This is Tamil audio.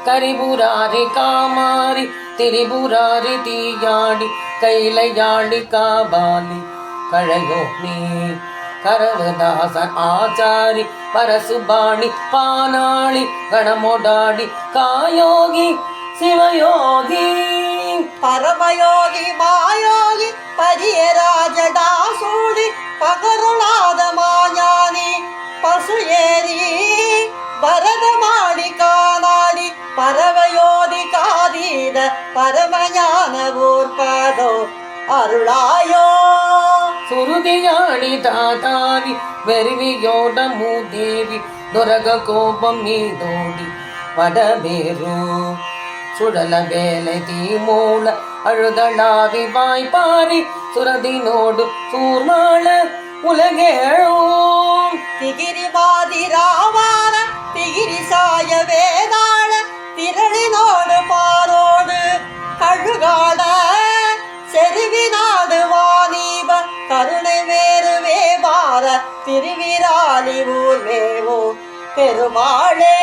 கரிபுராரி காமாரி திரிபுராரி தீயாடி கைலையாடி காபாலி கழையோனி கரவதாசன் ஆச்சாரி பரசுபாணி பானாளி கணமோடாடி காயோகி சிவயோகி பரமயோகி மாயோகி பரியராஜடாசூடி பகருளாத மாஞானி பசு ஏறி பரதமாடி காணாடி பரவயோதி காதீன பரமஞான ஊர்பதோ அருளாயோ சுருதியாடி தாதாரி வெறுவியோட மூதேவி துரக கோபம் மீதோடி வடபேரு சுழல வேலை தீமூல அழுதளாவி வாய்ப்பாரி சுரதினோடு சூர்மாள உலகேழும் திகிரிவாதி ராவான திகிரி சாய வேதாள திரளினோடு பாரோடு கழுகாட செருவினாடு வாணீப கருணை வேறு வேவார திருவிராலி ஊர் வேவோ பெருமாளே.